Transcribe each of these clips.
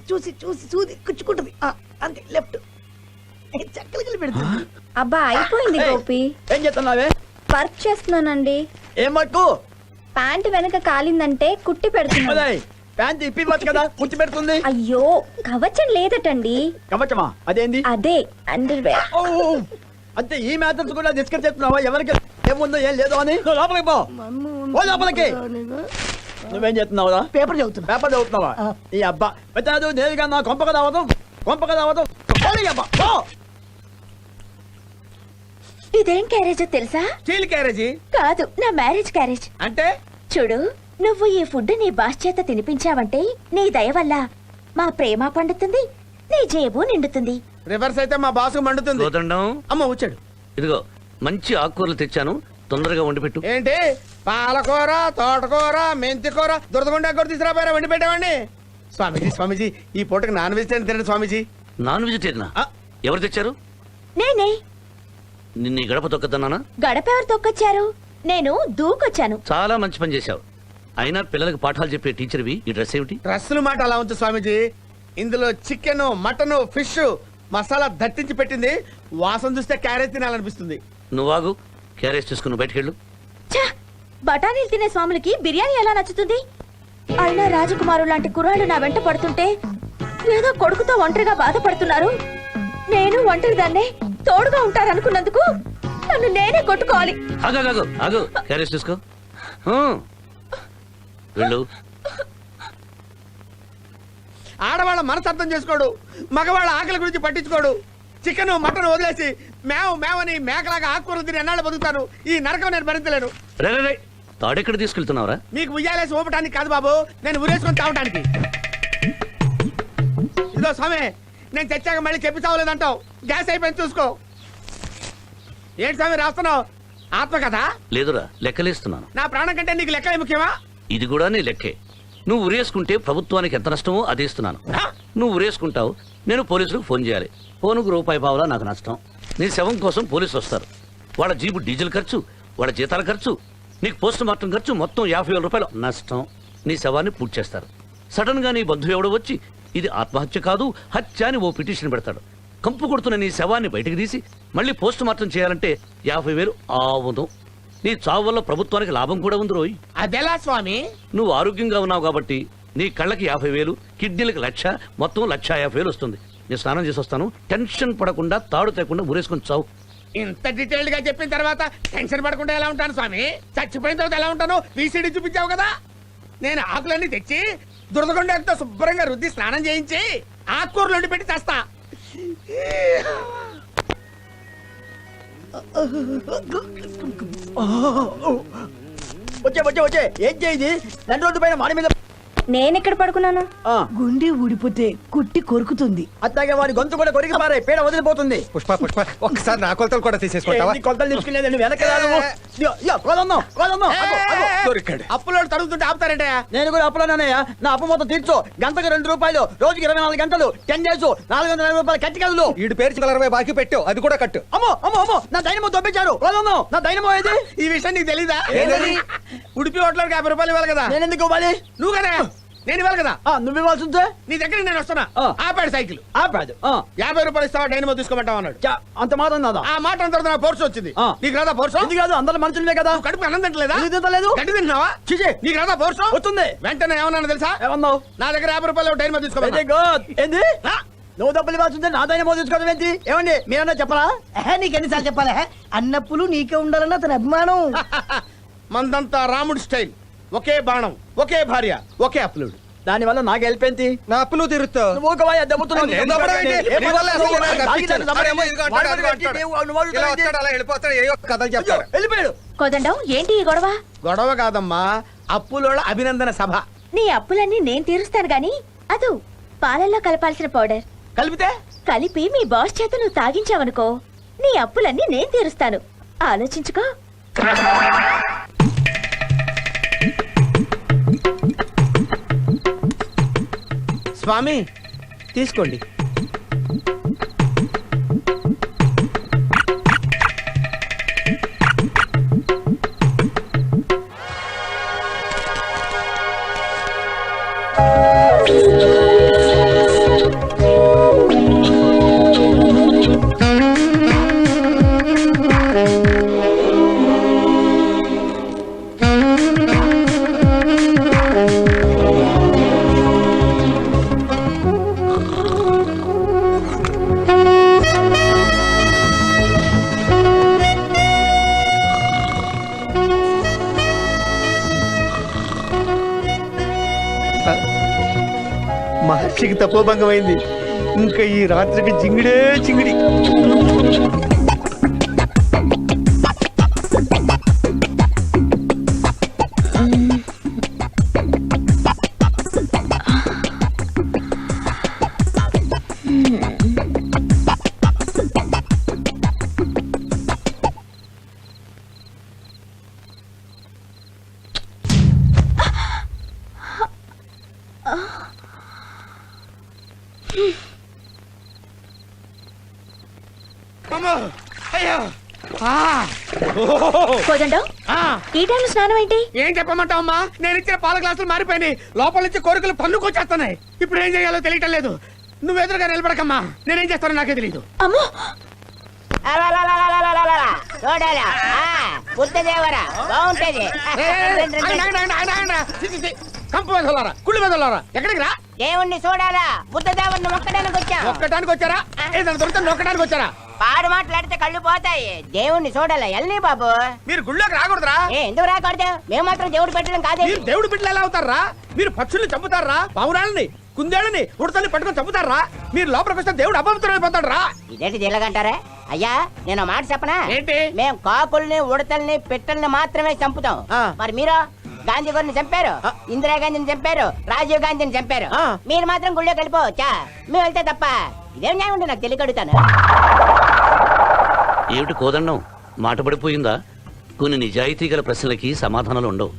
చూసి చూసి చూసి కుచ్చుకుంటది అంతే లెఫ్ట్ చక్కలు పెడుతుంది. అబ్బా అయిపోయింది గోపి. ఏం చేస్తున్నావే? వర్క్ చేస్తున్నానండి. ఏం వర్క్? ప్యాంట్ వెనక కాలిందంటే కుట్టి పెడుతున్నా. ప్యాంట్ ఇప్పివచ్చు కదా, కుట్టి పెడుతుంది. అయ్యో కవచం లేదటండి. కవచమా? అదేంది? అదే అండర్ వేర్. అంతే ఈ మ్యాటర్స్ కూడా డిస్కస్ చేస్తున్నావా? ఎవరికి ఏముందో ఏం లేదు అని నువ్వు లోపలికి పో. ఓ లోపలికి. నువ్వేం చేస్తున్నావురా? పేపర్ చదువుతున్నా. పేపర్ చదువుతున్నావా? ఈ అబ్బా పెద్ద నేరుగా నా కొంపక రావడం అబ్బా. ఇదేం క్యారేజో తెలుసా? స్టీల్ క్యారేజీ కాదు, నా మ్యారేజ్ క్యారేజ్. అంటే చూడు, నువ్వు ఈ ఫుడ్ నీ బాస్ చేత తినిపించావంటే నీ దయ వల్ల మా ప్రేమ పండుతుంది, నీ జేబు నిండుతుంది. రివర్స్ అయితే మా బాసు మండుతుంది. అమ్మ వచ్చాడు. ఇదిగో మంచి ఆకుకూరలు తెచ్చాను, తొందరగా వండి పెట్టు. ఏంటి పాలకూర, తోటకూర, మెంతికూర, దురదగుండా కూర తీసుకురాపోయారా? వండి పెట్టామండి. స్వామీజీ ఈ పూటకి నాన్ వెజిటేరియన్ తినండి స్వామీజీ. నాన్ వెజిటేరియనా? ఎవరు తెచ్చారు? నేనే. నిన్న ఈ గడప తొక్కదన్నానా? గడప ఎవరు తొక్కొచ్చారు? నేను దూకొచ్చాను. చాలా మంచి పని చేశావు. అయినా పిల్లలకు పాఠాలు చెప్పే టీచర్వి ఈ డ్రెస్ ఏమిటి? డ్రెస్సుల మాట అలా ఉంచు స్వామీజీ. ఇందులో చికెన్, మటన్, ఫిష్ మసాలా దట్టించి పెట్టింది. వాసన చూస్తే క్యారెట్ తినాలనిపిస్తుంది. నువ్వాగు, క్యారేజ్ తీసుకుని బయటకెళ్ళు. బఠానీలు తినే స్వాములకి బిర్యానీ ఎలా నచ్చుతుంది? అయినా రాజకుమారు లాంటి కుర్రాళ్ళు నా వెంట పడుతుంటే ఏదో కొడుకుతో ఒంటరిగా బాధపడుతున్నారు. నేను ఒంటరి దాన్నే తోడుగా ఉంటారనుకున్నందుకు నన్ను నేనే కొట్టుకోవాలి. ఆగు, క్యారేజ్ తీసుకో. వెళ్ళు. ఆడవాళ్ళ మనసు అర్థం చేసుకోడు, మగవాళ్ళ ఆకలి గురించి పట్టించుకోడు. చికెన్, మటన్ వదిలేసి మేవని మేకలాగా ఆకుకూరలు తిని ఎన్నాళ్ళు బతుకుతాను. ఈ నరకం నేను భరించలేను. రే తాడెక్కడ తీసుకెళ్తున్నావురా? మీకు ఉయ్యాలేసి ఊపటానికి కాదు బాబు, నేను ఉరేసుకొని తావటానికి. ఇదో స్వామి, నేను తెచ్చాక మళ్ళీ చెప్పి చావలేదంటావు. గ్యాస్ అయిపోయింది చూసుకో. ఏంటి స్వామి రాస్తున్నావు? ఆత్మ కదా? లేదురా, లెక్కలేస్తున్నాను. నా ప్రాణం కంటే నీకు లెక్కలే ముఖ్యమా? ఇది కూడా నీ లెక్కే. నువ్వు ఉరేసుకుంటే ప్రభుత్వానికి ఎంత నష్టమో అది ఇస్తున్నాను. నువ్వు ఉరేసుకుంటావు, నేను పోలీసులకు ఫోన్ చేయాలి. ఫోనుకు రూపాయి పావులా నాకు నష్టం. నీ శవం కోసం పోలీసులు వస్తారు. వాళ్ళ జీబు డీజిల్ ఖర్చు, వాళ్ళ జీతాల ఖర్చు, నీకు పోస్ట్ మార్టం ఖర్చు, మొత్తం 50,000 రూపాయలు నష్టం. నీ శవాన్ని పూర్తి చేస్తారు. సడన్ గా నీ బంధువు ఎవడో వచ్చి ఇది ఆత్మహత్య కాదు హత్య అని ఓ పిటిషన్ పెడతాడు. కంపు కొడుతున్న నీ శవాన్ని బయటకు తీసి మళ్ళీ పోస్ట్ మార్టం చేయాలంటే 50,000 ఆవును. నీ చావు వల్ల ప్రభుత్వానికి లాభం కూడా ఉంది రోయ్. అదెలా స్వామి? నువ్వు ఆరోగ్యంగా ఉన్నావు కాబట్టి నీ కళ్ళకి 50,000, కిడ్నీలకు 1,00,000, మొత్తం 1,50,000 వస్తుంది. నేను స్నానం చేసి వస్తాను. టెన్షన్ పడకుండా తాడు తేకుండా ఊరేసుకొని చావు. ఇంత డీటెయిల్డ్ గా చెప్పిన తర్వాత టెన్షన్ పడకుండా ఎలా ఉంటాను స్వామి? చచ్చిపోయిన తర్వాత ఎలా ఉంటాను? VCD చూపించావు కదా. నేను ఆకులన్నీ తెచ్చి దురదగొండతో శుభ్రంగా రుద్ది స్నానం చేయించి ఆకుకూరలు వండి పెట్టి చేస్తా. వచ్చే ఏం చేయి? 2 రోజుల పైన మాడి మీద నేనెక్కడ పడుకున్నాను? గుండె ఊడిపోతే కుట్టి కొరుకుతుంది. అట్లాగే వాడి గొంతు కూడా కొరికి పారే, పేడ వదిలిపోతుంది. పుష్ప ఒక్కసారి నా కొలతలు కూడా తీసేసుకుంటావా? కొలతలు తీసుకునేది వెనక అప్పులో తడుగుతుంటే ఆపుతారంటే నేను కూడా అప్పులోనయ్యా. నా అప్పు మొత్తం తీర్చు. గంటకు 2 రూపాయలు, రోజుకి 24 గంటలు, 10 డేస్, 450 రూపాయలు కట్టి కదలు. ఈడు పేరు 20 బాకీ పెట్టు, అది కూడా కట్టు. అమ్మో నా దైనమో దొబ్బించారు. నా దైనమో ఏది? ఈ విషయం నీకు తెలీదా? ఉడిపి హోటల్కి 50 రూపాయలు ఇవ్వాలి కదా. నేను ఎందుకు ఇవ్వాలి? నువ్వు కదా, నేను ఇవ్వాలి కదా. నువ్వు ఇవ్వాల్సి ఉంటే నీ దగ్గరికి నేను వస్తున్నా. ఆపాడు సైకిల్. ఆపాడు. 50 రూపాయలు ఇస్తావా డైనమో తీసుకోమంటావు అన్నాడు. అంత మాత్రం నాదా? ఆ మాట అంత నా పోర్సు వచ్చింది. నీకు రాదా పోర్సు? ఎందుకు కాదు, అందరూ మనుషులే కదా. కడుపు అన్నం తింటలేదా? తింటలేదు. గడ్డి తింటున్నావా? నీకు రాదా పోర్సు? వస్తుంది. వెంటనే ఏమన్నా తెలుసా? ఏమన్నావు? నా దగ్గర 50 రూపాయలు డైనమో తీసుకోమన్నా. ఏంది? నువ్వు డబ్బులు ఇవ్వాల్సిందే, నా దైనమో తీసుకోవడం ఏంటి? ఏమండి మీరన్నా చెప్పరా? నీకు ఎన్నిసార్లు చెప్పాలా? అన్నప్పులు నీకే ఉండాలన్న అతని అభిమానం. మందంతా రాముడి స్టైల్. ఒకే బాణం, ఒకే భార్య, ఒకే అప్లుడు. దాని వల్ల నాకు హెల్ప్ ఏంటి? నా అప్పులు తీరుస్తావు. వెళ్ళిపోయాడు. కోదండం ఏంటి ఈ గొడవ? గొడవ కాదమ్మా, అప్పులోళ్ళ అభినందన సభ. నీ అప్పులన్నీ నేను తీరుస్తాను గాని అదు పాలల్లో కలపాల్సిన పౌడర్ కలిపి మీ బాస్ చేత నువ్వు తాగించావనుకో, నీ అప్పులన్నీ నేను తీరుస్తాను. ఆలోచించుకో. స్వామి తీసుకోండి. మహర్షికి తపోభంగం అయింది. ఇంకా ఈ రాత్రికి జింగిడే జింగిడి. అమ్మో! అయ్యో! ఆ! కోదండం ఆ! ఈ టైంలో స్నానం ఏంటి? ఏం చెప్పమంటావమ్మా? నేను ఇచ్చిన పాల గ్లాసులు మారిపోయినాయి. లోపల నుంచి కోరికలు పన్నుకొచ్చేస్తున్నాయి. ఇప్పుడు ఏం చేయాలో తెలియటం లేదు. నువ్వు ఎదురుగా నిలబడకమ్మా. నేనేం చేస్తానో నాకే తెలియదు. అమ్మో చూడాలా బుద్ధదేవరా బాగుంటది. కంపు వెదలారా, కుళ్ళు వెదలారా, ఎక్కడికి రా? దేవుణ్ణి చూడాలా, బుద్ధదేవుని మొక్కడానికి వచ్చాం. ఒక్కటానికి వచ్చారా? ఏదైనా దొరికితే నొక్కడానికి వచ్చారా? పాడు మాట్లాడితే కళ్ళు పోతాయి. దేవుణ్ణి చూడాలా ఎల్ని బాబు. మీరు గుళ్ళోకి రాకూడదురా. ఎందుకు రాకూడదు? మేము మాత్రం దేవుడు పెట్టడం కాదు. మీరు దేవుడు బిడ్డలు ఎలా అవుతారా? మీరు పక్షుల్ని చంపుతారా? పావురాళ్ళని, కుందేళ్ళని, ఉడతల్ని పట్టుకొని చంపుతారా? మీరు లోపలికి వస్తే దేవుడు అపవిత్రం అయిపోతాడు రా. ఇదేంటి ఇలాగంటారా? అయ్యా నేను మాట చెప్పనా? ఏంటి? మేము కాకుల్ని ఉడతల్ని పిట్టల్ని మాత్రమే చంపుతాం. ఆ. మరి మీరు గాంధీ గారిని చంపారు, ఇందిరాగాంధీని చంపారు, రాజీవ్ గాంధీని చంపారు. ఆ. మీరు మాత్రం గుళ్ళోకి వెళ్ళిపోవచ్చా? మేము వెళ్తే తప్ప ఇదేం న్యాయం ఉంటే నాకు తెలియకడుగుతాను. ఏమిటి కోదండం మాట పడిపోయిందా? కొన్ని నిజాయితీ గల ప్రశ్నలకి సమాధానాలు ఉండవు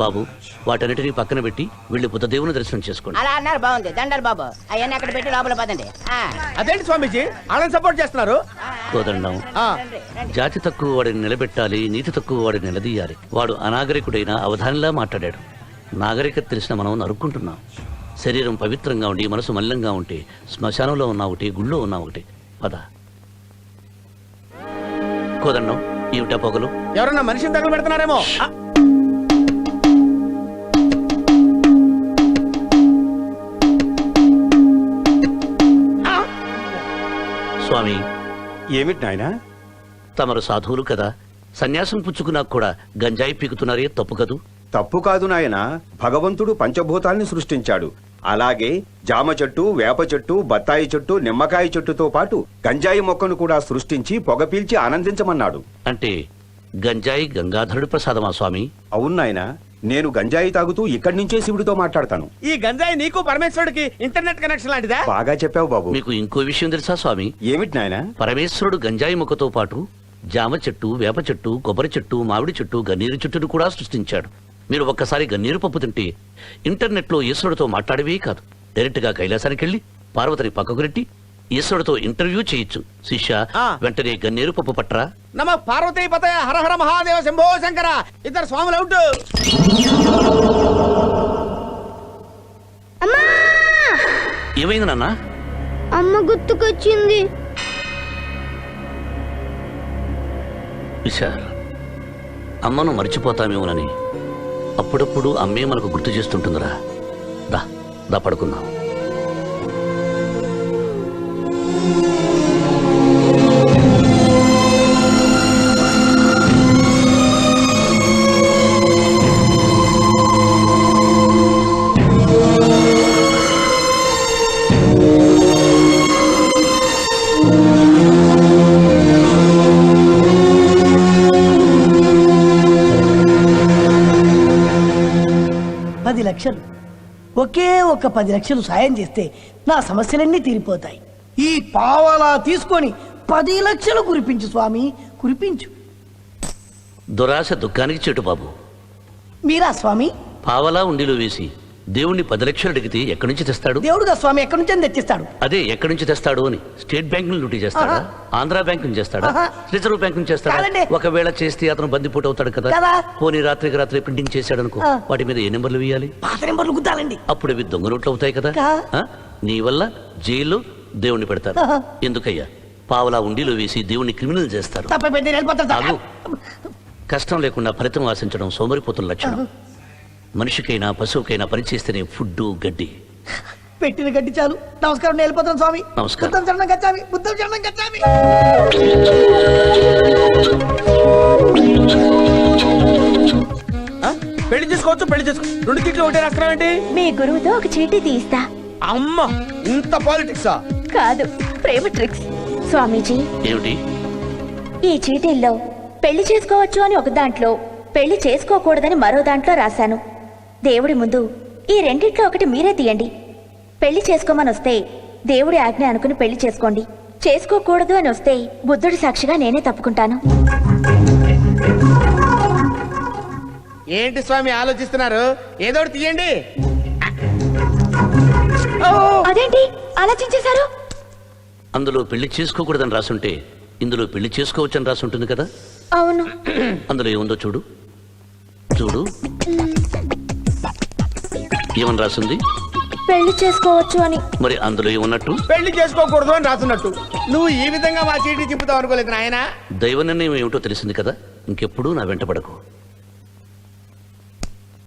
బాబు. వాటన్నిటినీ పక్కన పెట్టి వెళ్ళి బుద్ధదేవుని దర్శనం చేసుకోండి. అలా అన్నారు బాగుంది. దండలు బాబు అవన్నీ అక్కడ పెట్టి లోపల పదండి. ఆ. అదేంటి స్వామీజీ వాళ్ళని సపోర్ట్ చేస్తున్నారు? కోదండం ఆ. రండి, రండి. జాతి తక్కువ వాడిని నిలబెట్టాలి, నీతి తక్కువ వాడిని నిలదీయాలి. వాడు అనాగరికుడైన అవధానిలా మాట్లాడాడు. నాగరికత తెలిసిన మనం నరుక్కుంటున్నాం. శరీరం పవిత్రంగా ఉండి మనసు మలినంగా ఉంటే శ్మశానంలో ఉన్న ఒకటి, గుళ్ళో ఉన్న ఒకటి. పద కోదండం. ఏమిటా పొగలు? ఎవరన్నా మనిషిని తగులు పెడుతున్నారేమో. ఆ, స్వామి ఏమిటి నాయనా? తమరు సాధువులు కదా, సన్యాసం పుచ్చుకున్నాక కూడా గంజాయి పీకుతున్నారే, తప్పు కదూ? తప్పు కాదు నాయనా. భగవంతుడు పంచభూతాల్ని సృష్టించాడు. అలాగే జామ చెట్టు, వేప చెట్టు, బత్తాయి చెట్టు, నిమ్మకాయ చెట్టుతో పాటు గంజాయి మొక్కను కూడా సృష్టించి పొగ పీల్చి ఆనందించమన్నాడు. అంటే గంజాయి గంగాధరుడి ప్రసాదమా స్వామి? అవును నాయనా, నేను గంజాయి తాగుతూ ఇక్కడి నుంచే శివుడితో మాట్లాడతాను. ఈ గంజాయి నీకు పరమేశ్వరుడికి ఇంటర్నెట్ కనెక్షన్ లాంటిదా? బాగా చెప్పావు బాబు. మీకు ఇంకో విషయం తెలుసా స్వామి? ఏమిటి నాయనా? పరమేశ్వరుడు గంజాయి మొక్కతో పాటు జామ చెట్టు, వేప చెట్టు, కొబ్బరి చెట్టు, మామిడి చెట్టు, గన్నీరు చెట్టును కూడా సృష్టించాడు. మీరు ఒక్కసారి గన్నీరు పప్పు తింటే ఇంటర్నెట్ లో ఈశ్వరుడితో మాట్లాడవే కాదు, డైరెక్ట్ గా కైలాసానికి వెళ్ళి పార్వతిని పక్కకు నెట్టి ఈశ్వరుడితో ఇంటర్వ్యూ చేయొచ్చు. శిష్య ఆ. వెంటనే గన్నీరు పప్పు పట్రా. నమ పార్వతీ పతయ హర హర మహాదేవ శంభో శంకర. ఇద్దరు స్వాములు అవుట్. ఏమైంది నాన్న? అమ్మ గుర్తుకొచ్చింది. విశాల్, అమ్మను మర్చిపోతామేమోనని అప్పుడప్పుడు అమ్మే మనకు గుర్తు చేస్తుంటుందిరా. దా దా పడుకుందాం. లక్షలు ఒకే ఒక్క 10 లక్షలు సాయం చేస్తే నా సమస్యలన్నీ తీరిపోతాయి. ఈ పావలా తీసుకొని 10 లక్షలు కురిపించు స్వామి, కురిపించు. దురాశ దుఃఖానికి చెట్టు బాబు. మీరా స్వామి? పావలా ఉండిలో వేసి దేవుణ్ణి 10 లక్షలు అడిగితే ఎక్కడి నుంచి తెస్తాడు? దేవుడుగా స్వామి ఎక్కడి నుంచి తెచ్చిస్తాడు? అదే ఎక్కడి నుంచి తెస్తాడు అని స్టేట్ బ్యాంక్ ను లూటీ చేస్తాడా? ఆంధ్ర బ్యాంక్ నుంచి చేస్తాడా? రిజర్వ్ బ్యాంక్ నుంచి చేస్తాడా? కాదండి. ఒకవేళ చేస్తే అతను బందిపోటు అవుతాడు కదా. కదా. పోనీ రాత్రికి రాత్రి ప్రింటింగ్ చేశాడు అనుకో, వాటి మీద ఏ నెంబర్లు వేయాలి? పాత నెంబర్లు గుద్దాలండి. అప్పుడు అవి దొంగ నోట్లు అవుతాయి కదా. ఆ? నీ వల్ల జైల్లో దేవుణ్ణి పెడతారు. ఎందుకయ్యా? పావలా ఉండిలో వేసి దేవుణ్ణి క్రిమినల్ చేస్తారు. తప్పైపోయింది, నేను వెళ్ళిపోతాను సార్. ఆగు. కష్టం లేకుండా ఫలితం ఆశించడం సోమరిపోతుల లక్షణం. మనిషికైనా పశువుకైనా పనిచేస్తేనే ఫుడ్డు గడ్డి. పెట్టిన గడ్డి చాలు. నమస్కారం, నేను వెళ్ళిపోతాను స్వామి. నమస్కారం. బుద్ధం చరణం గచ్చామి, బుద్ధం చరణం గచ్చామి. పెళ్లి చేసుకోవచ్చు, పెళ్లి చేసుకో. 2 చీట్లు ఒకటే రాస్తున్నావు ఏంటి? మీ గురువుతో ఒక చీటీ తీస్తా. అమ్మ ఇంత పాలిటిక్సా? కాదు, ప్రేమ ట్రిక్స్. స్వామీజీ, ఏమిటి? ఈ చీటీల్లో పెళ్లి చేసుకోవచ్చు అని ఒక దాంట్లో, పెళ్లి చేసుకోకూడదని మరో దాంట్లో రాశాను. దేవుడి ముందు ఈ రెండిట్లో ఒకటి మీరే తీయండి. పెళ్లి చేసుకోమని వస్తే దేవుడి ఆజ్ఞ అనుకుని పెళ్లి చేసుకోండి. చేసుకోకూడదు అని వస్తే బుద్ధుడి సాక్షిగా నేనే తప్పుకుంటాను. ఏంటి స్వామి ఆలోచిస్తున్నారు? ఏదో ఒకటి తీయండి. అదేంటి ఆలోచించేశారు? అందులో పెళ్లి చేసుకోకూడదని రాసుంటే ఇందులో పెళ్లి చేసుకోవచ్చని రాసి ఉంటుంది కదా. అవును. అందులో ఏముందో చూడు. చూడు ఏమని రాసింది? పెళ్లి చేసుకోవచ్చు అని. మరి అందులో ఏమన్నట్టు? పెళ్లి చేసుకోకూడదు అని రాస్తున్నట్టు. నువ్వు ఈ విధంగా మా చీటీ తిప్పుతావు అనుకోలేదు నాయనా. దైవ నిర్ణయం ఏమిటో తెలిసింది కదా. ఇంకెప్పుడు నా వెంట పడకు.